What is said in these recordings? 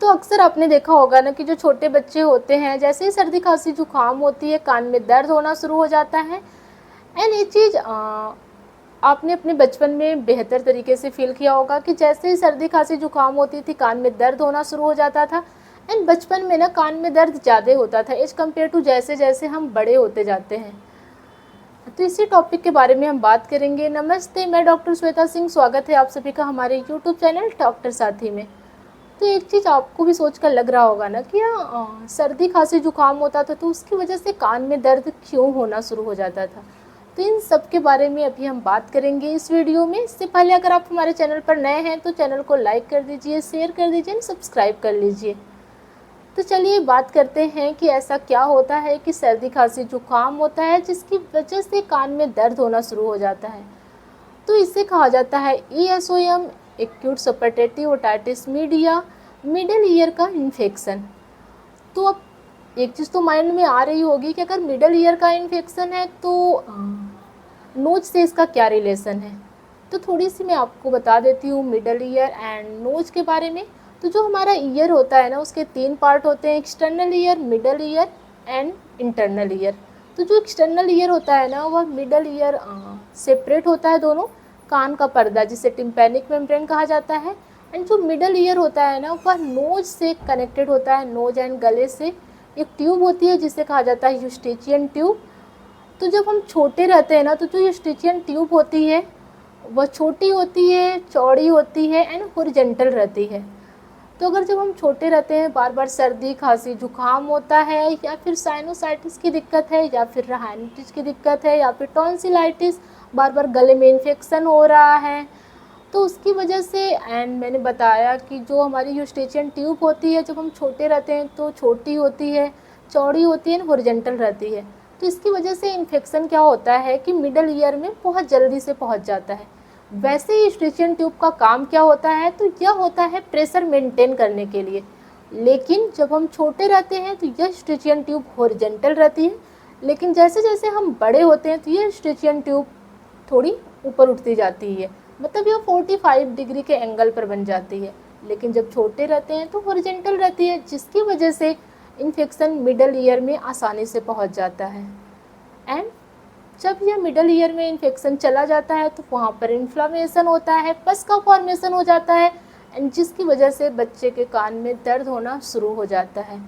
तो अक्सर आपने देखा होगा ना कि जो छोटे बच्चे होते हैं, जैसे ही सर्दी खांसी जुकाम होती है, कान में दर्द होना शुरू हो जाता है। एंड ये चीज़ आपने अपने बचपन में बेहतर तरीके से फील किया होगा कि जैसे ही सर्दी खांसी जुकाम होती थी, कान में दर्द होना शुरू हो जाता था। एंड बचपन में ना कान में दर्द ज़्यादा होता था एज कम्पेयर टू जैसे जैसे हम बड़े होते जाते हैं। तो इसी टॉपिक के बारे में हम बात करेंगे। नमस्ते, मैं डॉक्टर श्वेता सिंह। स्वागत है आप सभी का हमारे यूट्यूब चैनल डॉक्टर साथी में। तो एक चीज़ आपको भी सोच कर लग रहा होगा ना कि सर्दी खांसी जुकाम होता था तो उसकी वजह से कान में दर्द क्यों होना शुरू हो जाता था। तो इन सब के बारे में अभी हम बात करेंगे इस वीडियो में। इससे पहले अगर आप हमारे चैनल पर नए हैं तो चैनल को लाइक कर दीजिए, शेयर कर दीजिए और सब्सक्राइब कर लीजिए। तो चलिए बात करते हैं कि ऐसा क्या होता है कि सर्दी खांसी जुकाम होता है जिसकी वजह से कान में दर्द होना शुरू हो जाता है। तो इसे कहा जाता है ESOM, acute suppurative otitis media, middle ear का इन्फेक्शन। तो अब एक चीज़ तो माइंड में आ रही होगी कि अगर मिडल ईयर का इन्फेक्शन है तो नोज से इसका क्या रिलेशन है। तो थोड़ी सी मैं आपको बता देती हूँ मिडल ईयर एंड नोज के बारे में। तो जो हमारा ईयर होता है ना, उसके 3 पार्ट होते हैं, external ear, middle ear and internal ear. तो जो एक्सटर्नल ईयर होता है ना, वह मिडल ईयर सेपरेट होता है दोनों, कान का पर्दा जिसे टिम्पैनिक मेम्ब्रेन कहा जाता है। एंड जो मिडल ईयर होता है ना, वह नोज से कनेक्टेड होता है, नोज एंड गले से एक ट्यूब होती है जिसे कहा जाता है यूस्टेचियन ट्यूब। तो जब हम छोटे रहते हैं ना, तो जो यूस्टेचियन ट्यूब होती है वह छोटी होती है, चौड़ी होती है एंड हॉरिजॉन्टल रहती है। तो अगर जब हम छोटे रहते हैं, बार बार सर्दी खांसी जुकाम होता है, या फिर साइनोसाइटिस की दिक्कत है, या फिर राइनाइटिस की दिक्कत है, या फिर टॉन्सिलाइटिस, बार बार गले में इन्फेक्शन हो रहा है, तो उसकी वजह से। एंड मैंने बताया कि जो हमारी यूस्टेचियन ट्यूब होती है, जब हम छोटे रहते हैं तो छोटी होती है, चौड़ी होती है, हॉरिजॉन्टल रहती है। तो इसकी वजह से इन्फेक्शन क्या होता है कि मिडल ईयर में बहुत जल्दी से पहुंच जाता है। वैसे ही यूस्टेचियन ट्यूब का काम क्या होता है, तो यह होता है प्रेशर मेंटेन करने के लिए। लेकिन जब हम छोटे रहते हैं तो यह यूस्टेचियन ट्यूब हॉरिजॉन्टल रहती है, लेकिन जैसे जैसे हम बड़े होते हैं तो यह यूस्टेचियन ट्यूब थोड़ी ऊपर उठती जाती है, मतलब यह 45 डिग्री के एंगल पर बन जाती है। लेकिन जब छोटे रहते हैं तो हॉरिजॉन्टल रहती है, जिसकी वजह से इन्फेक्शन मिडल ईयर में आसानी से पहुंच जाता है। एंड जब यह मिडल ईयर में इन्फेक्शन चला जाता है तो वहाँ पर इन्फ्लामेशन होता है, पस का फॉर्मेशन हो जाता है, एंड जिसकी वजह से बच्चे के कान में दर्द होना शुरू हो जाता है।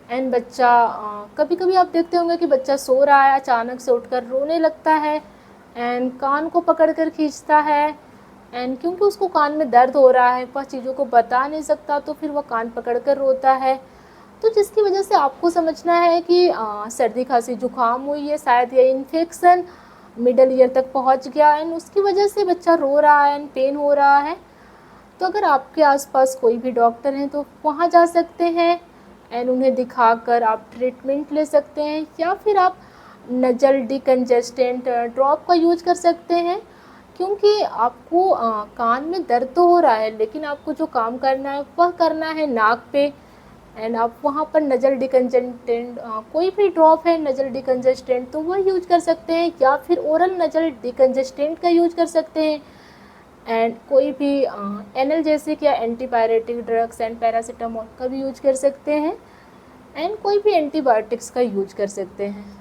एंड बच्चा कभी कभी आप देखते होंगे कि बच्चा सो रहा है, अचानक से उठकर रोने लगता है एंड कान को पकड़कर खींचता है। एंड क्योंकि उसको कान में दर्द हो रहा है, वह चीज़ों को बता नहीं सकता, तो फिर वह कान पकड़कर रोता है। तो जिसकी वजह से आपको समझना है कि सर्दी खांसी जुकाम हुई है, शायद यह इन्फेक्शन मिडल ईयर तक पहुंच गया एंड उसकी वजह से बच्चा रो रहा है एंड पेन हो रहा है। तो अगर आपके आसपास कोई भी डॉक्टर हैं तो वहाँ जा सकते हैं एंड उन्हें दिखाकर आप ट्रीटमेंट ले सकते हैं, या फिर आप नजल डिकंजेस्टेंट ड्रॉप का यूज कर सकते हैं। क्योंकि आपको कान में दर्द तो हो रहा है, लेकिन आपको जो काम करना है वह करना है नाक पे। एंड आप वहाँ पर नज़ल डिकंजेस्टेंट कोई भी ड्रॉप है नज़ल डिकंजेस्टेंट तो वह यूज कर सकते हैं, या फिर ओरल नज़ल डिकंजेस्टेंट का यूज कर सकते हैं। एंड कोई भी एनाल्जेसिक या एंटीबायोटिक ड्रग्स एंड पैरासीटामोल का भी यूज कर सकते हैं, एंड कोई भी एंटीबायोटिक्स का यूज कर सकते हैं।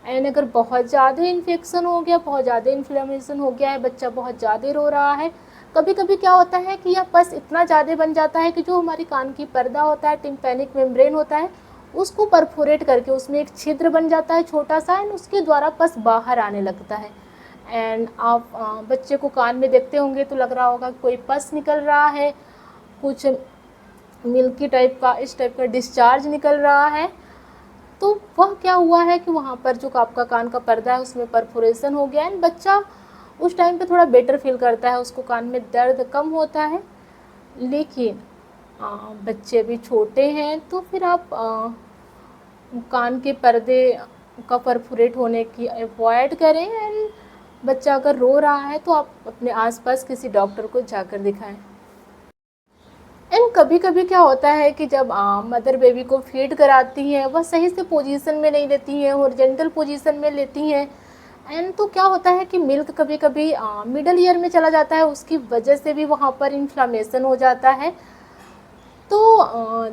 एंड अगर बहुत ज़्यादा इन्फेक्शन हो गया, बहुत ज़्यादा इन्फ्लेमेशन हो गया है, बच्चा बहुत ज़्यादा रो रहा है, कभी कभी क्या होता है कि यह पस इतना ज़्यादा बन जाता है कि जो हमारी कान की पर्दा होता है, टिम्पैनिक मेम्ब्रेन होता है, उसको परफोरेट करके उसमें एक छिद्र बन जाता है छोटा सा, एंड उसके द्वारा पस बाहर आने लगता है। एंड आप बच्चे को कान में देखते होंगे तो लग रहा होगा कोई पस निकल रहा है, कुछ मिल्की टाइप का, इस टाइप का डिस्चार्ज निकल रहा है। तो वह क्या हुआ है कि वहाँ पर जो आपका कान का पर्दा है उसमें परफोरेशन हो गया एंड बच्चा उस टाइम पे थोड़ा बेटर फील करता है, उसको कान में दर्द कम होता है। लेकिन बच्चे भी छोटे हैं तो फिर आप कान के पर्दे का परफोरेट होने की अवॉइड करें, एंड बच्चा अगर रो रहा है तो आप अपने आसपास किसी डॉक्टर को जाकर दिखाएं। एंड कभी कभी क्या होता है कि जब मदर बेबी को फीड कराती हैं, वह सही से पोजीशन में नहीं लेती हैं, हॉरिजॉन्टल पोजीशन में लेती हैं, एंड तो क्या होता है कि मिल्क कभी कभी मिडल ईयर में चला जाता है, उसकी वजह से भी वहाँ पर इन्फ्लामेशन हो जाता है। तो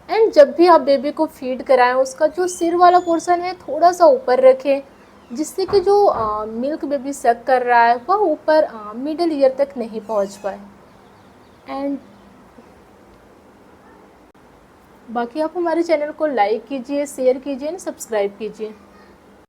एंड जब भी आप बेबी को फीड कराएं, उसका जो सिर वाला पोर्शन है थोड़ा सा ऊपर रखें, जिससे कि जो मिल्क बेबी सक कर रहा है वह ऊपर मिडल ईयर तक नहीं पहुंच पाए। एंड बाकी आप हमारे चैनल को लाइक कीजिए, शेयर कीजिए, सब्सक्राइब कीजिए।